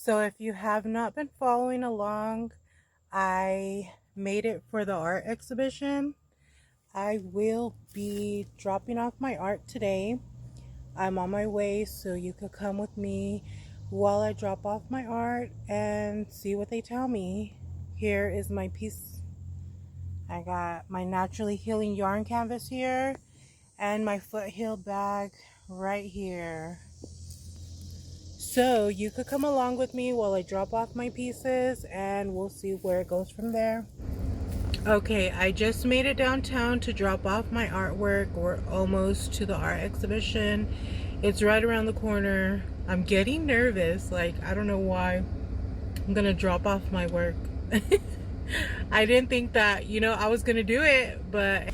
So if you have not been following along, I made it for the art exhibition. I will be dropping off my art today. I'm on my way, so you could come with me while I drop off my art and see what they tell me. Here is my piece. I got my naturally healing yarn canvas here and my foothill bag right here. So you could come along with me while I drop off my pieces and we'll see where it goes from there. Okay, I just made it downtown to drop off my artwork. We're almost to the art exhibition. It's right around the corner. I'm getting nervous. Like, I don't know why. I'm gonna drop off my work. I didn't think that, I was gonna do it, but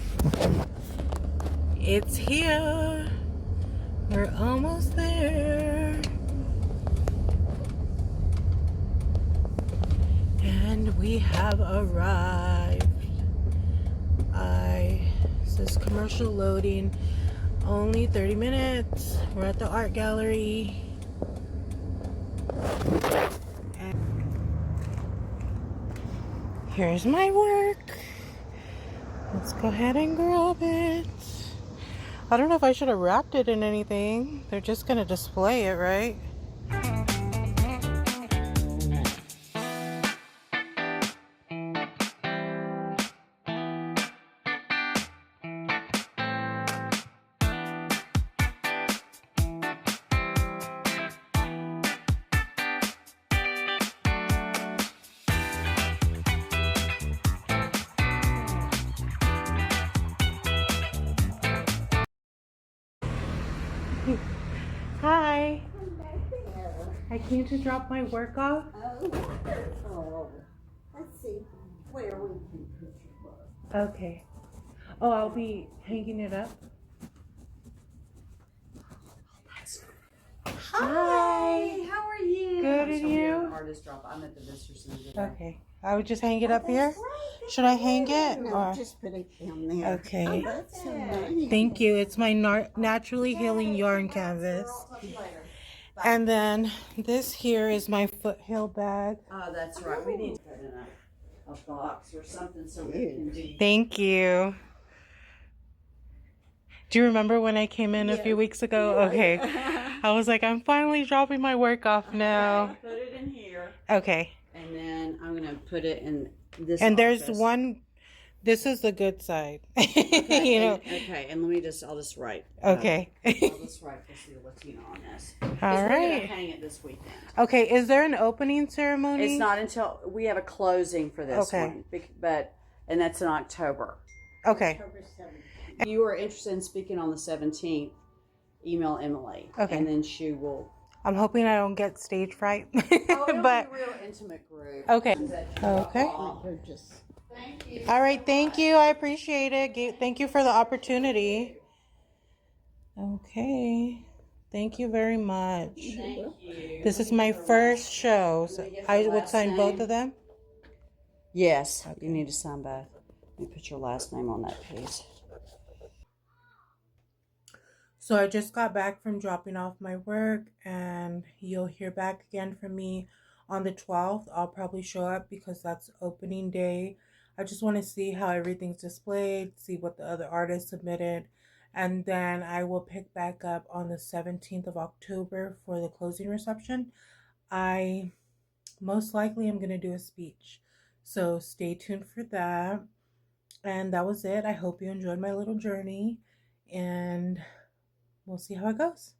it's here. We're almost there. And we have arrived. This is commercial loading. Only 30 minutes. We're at the art gallery. And here's my work. Let's go ahead and grab it. I don't know if I should have wrapped it in anything. They're just gonna display it, right? Hi. I came to drop my work off. Oh, wonderful. Let's see where we can put your book. Okay. Oh, I'll be hanging it up. Hi. How are you? Good, and you? Artist drop. I'm at the visitor center. Okay. I would just hang it up here. Should I hang it? No, Or? just put it down there. Okay. Oh, that's so nice. Thank you. It's my naturally healing yarn canvas. And then this here is my foothill bag. Oh, that's right. We need to put in a box or something so we can do. Thank you. Do you remember when I came in a few weeks ago? Okay. I was like, I'm finally dropping my work off now. Put it in here. Okay. And then I'm going to put it in this And there's office. one, this is the good side. Okay, You know. Okay, and I'll just write. Okay. I'll just write this little Latina on this. All We're going right. to hang it this weekend. Okay. Is there an opening ceremony? It's not until we have a closing for this Okay. one. And that's in October. Okay. October 7th. If you are interested in speaking on the 17th, email Emily. Okay. And then she will. I'm hoping I don't get stage fright. Oh, it'll But be a real intimate group. okay. Okay. They're just... Thank you. All right. Thank you. I appreciate it. Thank you for the opportunity. Okay. Thank you very much. Thank you. This is my first show. So I would sign both of them. Yes, you need to sign both. Let me put your last name on that piece. So I just got back from dropping off my work and you'll hear back again from me on the 12th. I'll probably show up because that's opening day. I just want to see how everything's displayed, see what the other artists submitted, and then I will pick back up on the 17th of October for the closing reception. I most likely am going to do a speech. So stay tuned for that. And that was it. I hope you enjoyed my little journey and we'll see how it goes.